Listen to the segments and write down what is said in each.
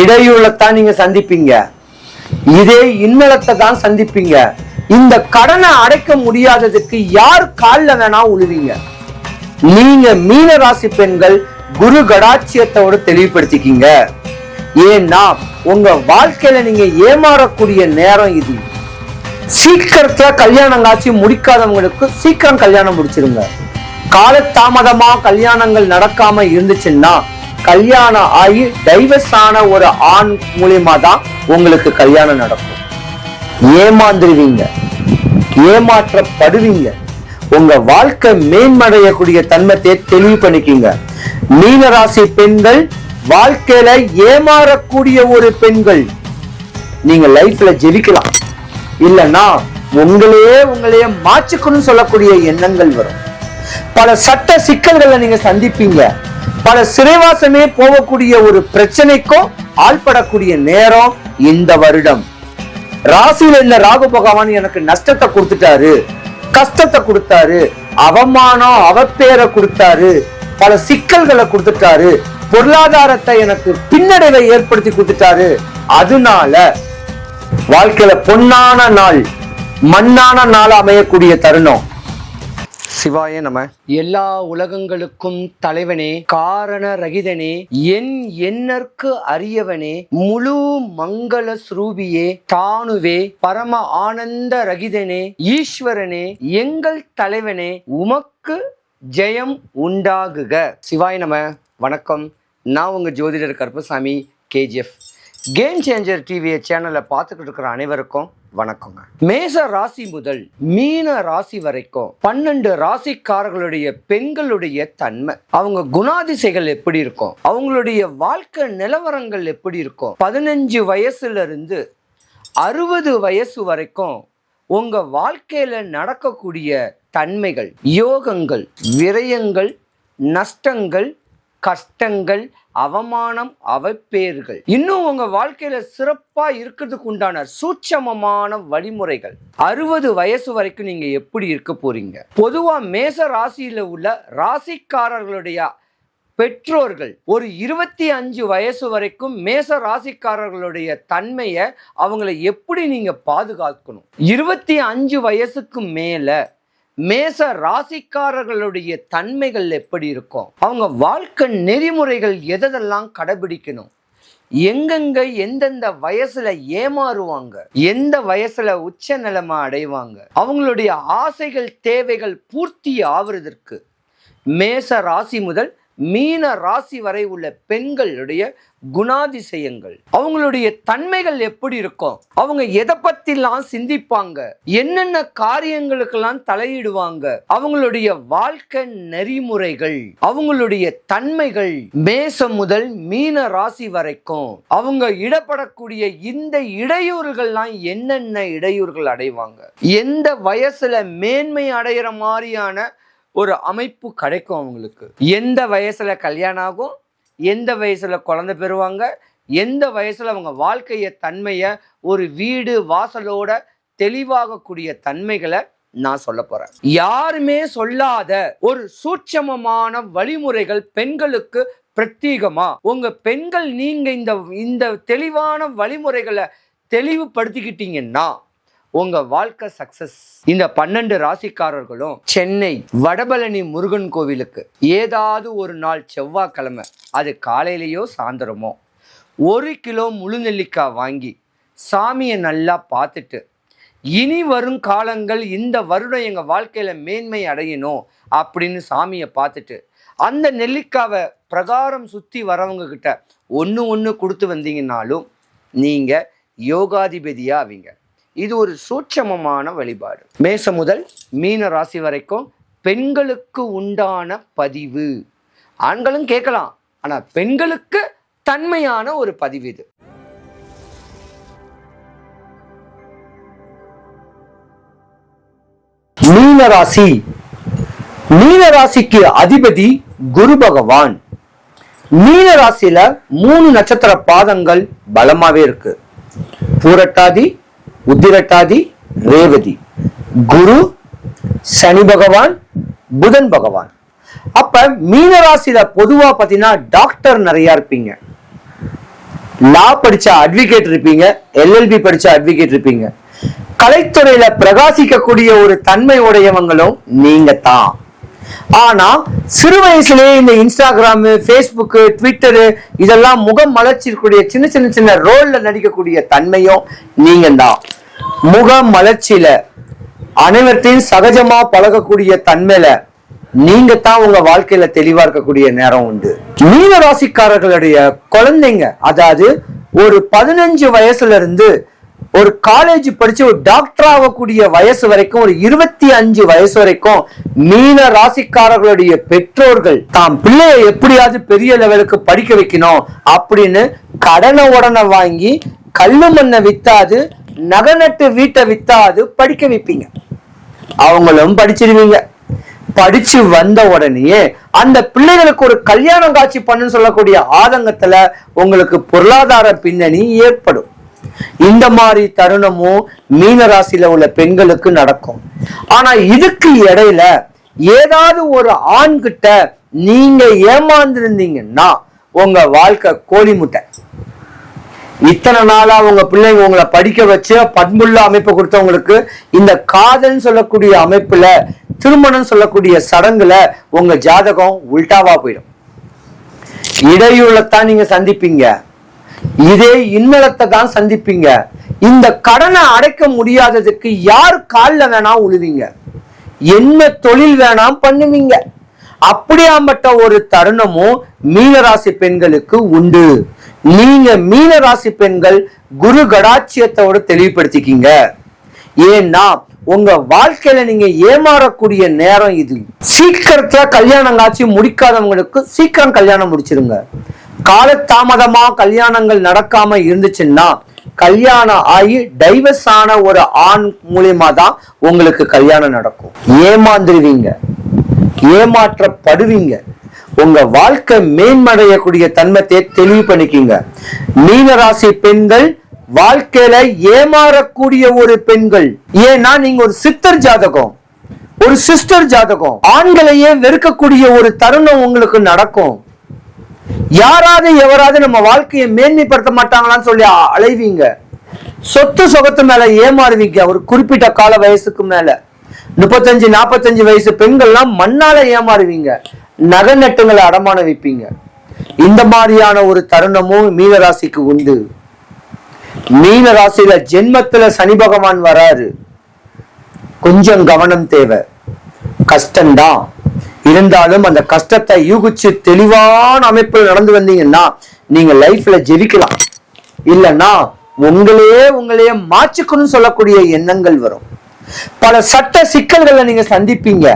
இடையூறத்தான் நீங்க சந்திப்பீங்க. இதே இன்னலத்தை தான் சந்திப்பீங்க. இந்த கடனை அடைக்க முடியாததுக்கு யார் காலில் வேணா உழுவீங்க. நீங்க மீன ராசி பெண்கள் குரு கடாட்சியத்தோடு தெளிவுபடுத்திக்கிங்க. ஏன்னா உங்க வாழ்க்கையில நீங்க ஏமாறக்கூடிய நேரம் இது. சீக்கிரத்துல கல்யாணம் காட்சி முடிக்காதவங்களுக்கு சீக்கிரம் கல்யாணம் முடிச்சிருங்க. காலதாமதமா கல்யாணங்கள் நடக்காம இருந்துச்சுன்னா கல்யாணம் ஆகி டைவர்ஸ் ஆன ஒரு ஆண் மூலியமா தான் உங்களுக்கு கல்யாணம் நடக்கும். ஏமாந்துருவீங்க, ஏமாற்றப்படுவீங்க. உங்க வாழ்க்கை மேன்மடையக்கூடிய தன்மத்தை தெளிவு பண்ணிக்கிங்க. மீனராசி பெண்கள் வாழ்க்கையில ஏமாறக்கூடிய ஒரு பெண்கள். நீங்க லைஃப்ல ஜெயிக்கலாம், இல்லைன்னா உங்களையே மாற்றிக்கணும்னு சொல்லக்கூடிய எண்ணங்கள் வரும். பல சட்ட சிக்கல்களை நீங்க சந்திப்பீங்க. பல சிறைவாசமே போகக்கூடிய ஒரு பிரச்சனைக்கும் ஆள்படக்கூடிய நேரம் இந்த வருடம். ராசியில இந்த ராகு பகவான் எனக்கு நஷ்டத்தை கொடுத்துட்டாரு, கஷ்டத்தை கொடுத்தாரு, அவமானம் அவப்பேரை கொடுத்தாரு, பல சிக்கல்களை கொடுத்துட்டாரு, பொருளாதாரத்தை எனக்கு பின்னடைவை ஏற்படுத்தி கொடுத்துட்டாரு. அதனால வாழ்க்கையில பொன்னான நாள் மண்ணான நாள் அமையக்கூடிய தருணம். சிவாய நம. எல்லா உலகங்களுக்கும் தலைவனே, காரண ரகிதனே, என் எண்ணற்கு அரியவனே, முழு மங்கள ஸ்ரூபியே, தானுவே, பரம ஆனந்த ரகிதனே, ஈஸ்வரனே, எங்கள் தலைவனே, உமக்கு ஜெயம் உண்டாகுக. சிவாய நம. வணக்கம். நான் உங்க ஜோதிடர் Karuppasamy, KGF. Game changer TV சேனலை பார்த்துக்கிட்டு இருக்கிற அனைவருக்கும் வணக்கங்க. மேச ராசி முதல் மீன ராசி வரைக்கும் 12 ராசிக்காரர்களுடைய பெண்களுடைய தன்மை, அவங்க குணாதிசைகள் எப்படி இருக்கும், அவங்களுடைய வாழ்க்கை நிலவரங்கள் எப்படி இருக்கும், 15 வயசுல இருந்து 60 வயசு வரைக்கும் உங்க வாழ்க்கையில நடக்கக்கூடிய தன்மைகள், யோகங்கள், விரயங்கள், நஷ்டங்கள், கஷ்டங்கள், அவமானம், அவப்பேர்கள், இன்னும் உங்க வாழ்க்கையில சிறப்பா இருக்கிறதுக்கு உண்டான சூட்சமமான வழிமுறைகள். 60 வயசு வரைக்கும் நீங்க எப்படி இருக்க போறீங்க? பொதுவா மேச ராசியில உள்ள ராசிக்காரர்களுடைய பெற்றோர்கள் ஒரு 25 வயசு வரைக்கும் மேச ராசிக்காரர்களுடைய தன்மையை அவங்களை எப்படி நீங்க பாதுகாக்கணும்? 25 வயசுக்கு மேல மேச ராசிக்காரர்களுடைய தன்மைகள் எப்படி இருக்கும்? அவங்க வாழ்க்கை நெறிமுறைகள் எதெல்லாம் கடைபிடிக்கணும்? எங்கெங்க எந்தெந்த வயசுல ஏமாறுவாங்க, எந்த வயசுல உச்ச நிலைமை அடைவாங்க, அவங்களுடைய ஆசைகள் தேவைகள் பூர்த்தி ஆவதற்கு மேச ராசி முதல் மீன ராசி வரை உள்ள பெண்களுடைய குணாதிசயங்கள், அவங்களுடைய தன்மைகள் எப்படி இருக்கும், அவங்க எதை பத்திலாம் சிந்திப்பாங்க, என்னென்ன காரியங்களுக்கெல்லாம் தலையிடுவாங்க, அவங்களுடைய வாழ்க்கை நெறிமுறைகள், அவங்களுடைய தன்மைகள் மேசம் முதல் மீன ராசி வரைக்கும் அவங்க இடப்படக்கூடிய இந்த இடையூறுகள்லாம் என்னென்ன இடையூறுகள் அடைவாங்க, எந்த வயசுல மேன்மை அடைகிற மாதிரியான ஒரு அமைப்பு கிடைக்கும் அவங்களுக்கு, எந்த வயசுல கல்யாணம் ஆகும், எந்த வயசுல குழந்தை பெறுவாங்க, எந்த வயசுல அவங்க வாழ்க்கைய தன்மைய ஒரு வீடு வாசலோட தெளிவாகக்கூடிய தன்மைகளை நான் சொல்ல போறேன். யாருமே சொல்லாத ஒரு சூட்சமமான வழிமுறைகள் பெண்களுக்கு பிரத்யேகமா. உங்க பெண்கள் நீங்க இந்த தெளிவான வழிமுறைகளை தெளிவுபடுத்திக்கிட்டீங்கன்னா உங்க வாழ்க்கை சக்சஸ். இந்த 12 ராசிக்காரர்களும் சென்னை வடபழனி முருகன் கோவிலுக்கு ஏதாவது ஒரு நாள் செவ்வாய்க்கிழமை, அது காலையிலேயோ சாயந்தரமோ, 1 கிலோ முழு நெல்லிக்காய் வாங்கி சாமியை நல்லா பார்த்துட்டு, இனி வரும் காலங்கள் இந்த வருடம் எங்க வாழ்க்கையில மேன்மை அடையணும் அப்படின்னு சாமியை பார்த்துட்டு அந்த நெல்லிக்காவை பிரகாரம் சுத்தி வரவங்க கிட்ட ஒன்று கொடுத்து வந்தீங்கன்னாலும் நீங்க யோகாதிபதியா ஆவீங்க. இது ஒரு சூட்சமமான வழிபாடு. மேசம் முதல் மீன ராசி வரைக்கும் பெண்களுக்கு உண்டான பதிவு. ஆண்களும் கேட்கலாம், ஆனா பெண்களுக்கு தன்மையான ஒரு பதிவு இது. மீனராசி, மீனராசிக்கு அதிபதி குரு பகவான். மீனராசியில 3 நட்சத்திர பாதங்கள் பலமாவே இருக்கு. பூரட்டாதி, உத்திரட்டாதி, ரேவதி. குரு, சனி பகவான், புதன் பகவான். அப்ப மீனராசியில பொதுவா பாத்தீங்கன்னா டாக்டர் நிறைய இருப்பீங்க. லா படிச்ச அட்வொகேட் இருப்பீங்க, LLB படிச்ச அட்வொகேட் இருப்பீங்க. கலைத்துறையில பிரகாசிக்கக்கூடிய ஒரு தன்மை உடையவங்களும் நீங்க தான். ஆனா சிறு வயசுலயே இந்த இன்ஸ்டாகிராம், பேஸ்புக், ட்விட்டரு இதெல்லாம் முகம் மலர்ச்சிக்கூடிய சின்ன சின்ன சின்ன ரோல்ல நடிக்கக்கூடிய தன்மையும் நீங்க தான். முக மலர்ச்சியில அனைவர்த்தையும் சகஜமா பழகக்கூடிய தன்மையில நீங்க தான் உங்க வாழ்க்கையில தெளிவா இருக்கக்கூடிய நேரம் உண்டு. மீன ராசிக்காரர்களுடைய குழந்தைங்க, அதாவது ஒரு 15 வயசுல இருந்து ஒரு காலேஜ் படிச்சு ஒரு டாக்டர் ஆகக்கூடிய வயசு வரைக்கும், ஒரு 25 வயசு வரைக்கும் மீன ராசிக்காரர்களுடைய பெற்றோர்கள் தாம் பிள்ளைய எப்படியாவது பெரிய லெவலுக்கு படிக்க வைக்கணும் அப்படின்னு கடனை உடனே வாங்கி கல்லு மண்ணை வித்தாது, நகை நட்டு வீட்டை வித்தாது படிக்க வைப்பீங்க. அவங்களும் படிச்சிருவீங்க. படிச்சு வந்த உடனே அந்த பிள்ளைகளுக்கு ஒரு கல்யாணம் காட்சி பண்ணு சொல்லக்கூடிய ஆதங்கத்துல உங்களுக்கு பொருளாதார பின்னணி ஏற்படும். இந்த மாதிரி தருணமும் மீன ராசியில உள்ள பெண்களுக்கு நடக்கும். ஆனா இதுக்கு இடையில ஏதாவது ஒரு ஆண் கிட்ட நீங்க ஏமாந்திருந்தீங்கன்னா உங்க வாழ்க்கை கோழி முட்டை. இத்தனை நாளா உங்க பிள்ளைங்க உங்களை படிக்க வச்சு பண்புள்ள அமைப்பு கொடுத்தவங்களுக்கு இந்த காதல் சொல்லக்கூடிய அமைப்புல, திருமணம் சொல்லக்கூடிய சடங்குல உங்க ஜாதகம் உல்டாவா போயிடும். இடையூறத்தான் நீங்க சந்திப்பீங்க, இதே இன்னலத்தை தான் சந்திப்பீங்க. இந்த கடனை அடைக்க முடியாததுக்கு யார் காலில் வேணா உழுவீங்க, என்ன தொழில் வேணாம் பண்ணுவீங்க. அப்படியாப்பட்ட ஒரு தருணமும் மீனராசி பெண்களுக்கு உண்டு. நீங்க மீனராசி பெண்கள் குரு கடாட்சியத்தோட தெளிவுபடுத்திக்கிங்க. ஏன்னா உங்க வாழ்க்கையில நீங்க ஏமாறக்கூடிய நேரம் இது. சீக்கிரத்துல கல்யாணம் காட்சி முடிக்காதவங்களுக்கு சீக்கிரம் கல்யாணம் முடிச்சிருங்க. காலதாமதமா கல்யாணங்கள் நடக்காம இருந்துச்சுன்னா கல்யாணம் ஆகி டைவர்ஸ் ஆன ஒரு ஆண் மூலியமா தான் உங்களுக்கு கல்யாணம் நடக்கும். ஏமாந்துருவீங்க, ஏமாற்றப்படுவீங்க. உங்க வாழ்க்கை மேன்மடையக்கூடிய தன்மத்தை தெளிவு பண்ணிக்கிங்க. மீனராசி பெண்கள் வாழ்க்கையில ஏமாறக்கூடிய ஒரு பெண்கள். ஏன்னா நீங்க ஒரு சித்தர் ஜாதகம், ஒரு சிஸ்டர் ஜாதகம். ஆண்களையே வெறுக்கக்கூடிய ஒரு தருணம் உங்களுக்கு நடக்கும். யாராவது எவராது நம்ம வாழ்க்கையை மேன்மைப்படுத்த மாட்டாங்களான்னு சொல்லி அலைவீங்க. சொத்து சொகத்து மேல ஏமாறுவீங்க. ஒரு குறிப்பிட்ட கால வயசுக்கு மேல 35-45 வயசு பெண்கள்லாம் மண்ணால ஏமாறுவீங்க. நகை நட்டுங்களை அடமான வைப்பீங்க. இந்த மாதிரியான ஒரு தருணமும் மீனராசிக்கு உண்டு. மீன ராசியில ஜென்மத்துல சனி பகவான் வராரு. கொஞ்சம் கவனம் தேவை. கஷ்டம்தான் இருந்தாலும் அந்த கஷ்டத்தை யூகிச்சு தெளிவான அமைப்பில் நடந்து வந்தீங்கன்னா நீங்க லைஃப்ல ஜெயிக்கலாம். இல்லைன்னா உங்களையே மாற்றிக்கணும்னு சொல்லக்கூடிய எண்ணங்கள் வரும். பல சட்ட சிக்கல்களை நீங்க சந்திப்பீங்க.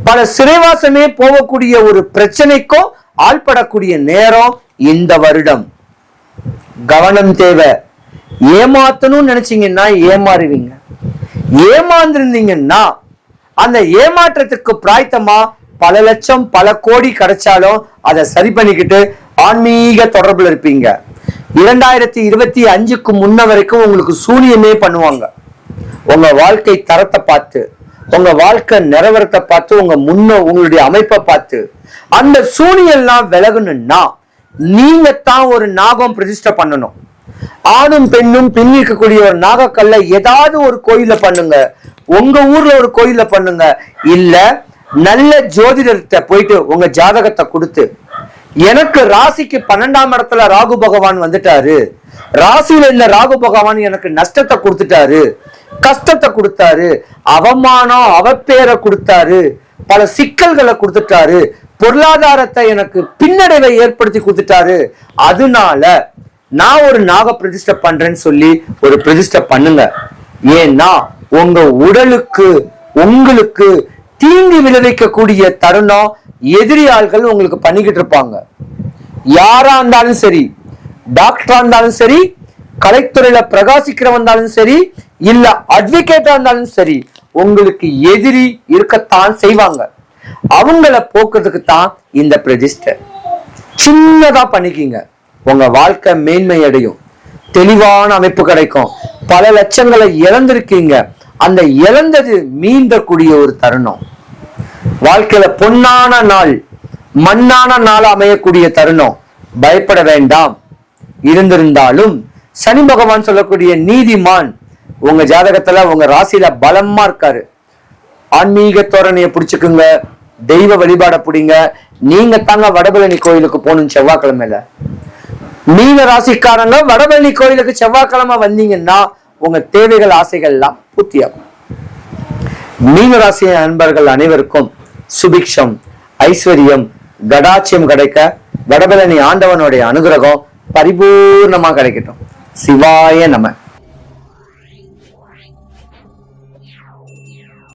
பல சிறைவாசமே போகக்கூடிய ஒரு பிரச்சனைக்கும் ஆள்படக்கூடிய நேரம் இந்த வருடம். கவனம் தேவை. ஏமாத்தணும்னு நினைச்சீங்கன்னா ஏமாறுவீங்க. ஏமாந்திருந்தீங்கன்னா அந்த ஏமாற்றத்துக்கு பிராய்த்தமா பல லட்சம் பல கோடி கிடைச்சாலும் அதை சரி பண்ணிக்கிட்டு ஆன்மீக தொடர்புல இருப்பீங்க. 2025க்கு முன்ன வரைக்கும் உங்களுக்கு சூனியமே பண்ணுவாங்க. உங்க வாழ்க்கை தரத்தை பார்த்து, உங்க வாழ்க்கை நிறவரத்தை பார்த்து, உங்களுடைய அமைப்பை பார்த்து அந்த சூனியெல்லாம் விலகணும்னா நீங்க தான் ஒரு நாகம் பிரதிஷ்டை பண்ணணும். ஆணும் பெண்ணும் பின்னிக்கக்கூடிய ஒரு நாகக்கல்ல ஏதாவது ஒரு கோயில பண்ணுங்க. உங்க ஊர்ல ஒரு கோயில பண்ணுங்க. இல்ல நல்ல ஜோதிடத்தை போயிட்டு உங்க ஜாதகத்தை கொடுத்து, எனக்கு ராசிக்கு 12ஆம் இடத்துல ராகு பகவான் வந்துட்டாரு, ராசியில இந்த ராகு பகவான் எனக்கு நஷ்டத்தை கொடுத்துட்டாரு, கஷ்டத்தை கொடுத்தாரு, அவமானம் அவப்பேரை கொடுத்தாரு, பல சிக்கல்களை கொடுத்துட்டாரு, பொருளாதாரத்தை எனக்கு பின்னடைவை ஏற்படுத்தி கொடுத்துட்டாரு, அதனால நான் ஒரு நாக பிரதிஷ்டை பண்றேன்னு சொல்லி ஒரு பிரதிஷ்டை பண்ணுங்க. ஏன்னா உங்க உடலுக்கு உங்களுக்கு தீங்கு விளைவிக்கக்கூடிய தருணம் எதிரியாள்கள் உங்களுக்கு பண்ணிக்கிட்டு இருப்பாங்க. யாரா இருந்தாலும் சரி, டாக்டரா இருந்தாலும் சரி, கலைத்துறையில பிரகாசிக்கிறவந்தாலும் சரி, இல்ல அட்வொகேட்டா இருந்தாலும் சரி, உங்களுக்கு எதிரி இருக்கத்தான் செய்வாங்க. அவங்கள போக்குறதுக்கு தான் இந்த பிரதிஷ்டை. சின்னதா பண்ணிக்கிங்க. உங்க வாழ்க்கை மேன்மை அடையும். தெளிவான அமைப்பு கிடைக்கும். பல லட்சங்களை இழந்திருக்கீங்க. அந்த இழந்தது மீண்டக்கூடிய ஒரு தருணம். வாழ்க்கையில பொன்னான நாள், மண்ணான நாள் அமையக்கூடிய தருணம். பயப்பட வேண்டாம். இருந்திருந்தாலும் சனி பகவான் சொல்லக்கூடிய நீதிமான் உங்க ஜாதகத்துல உங்க ராசியில பலமா இருக்காரு. ஆன்மீக தோரணையை பிடிச்சுக்குங்க, தெய்வ வழிபாட பிடிங்க. நீங்க தாங்க வடபழனி கோயிலுக்கு போகணும் செவ்வாய்க்கிழமையில. மீன ராசிக்காரங்க வடபழனி கோயிலுக்கு செவ்வாய்க்கிழமை வந்தீங்கன்னா உங்க தேவைகள் ஆசைகள் எல்லாம் பூர்த்தியாகும். மீன ராசி அன்பர்கள் அனைவருக்கும் சுபிக்ஷம், ஐஸ்வர்யம், கடாட்சியம் கிடைக்க வடபழனி ஆண்டவனுடைய அனுகிரகம் பரிபூர்ணமா கிடைக்கட்டும். சிவாய நம.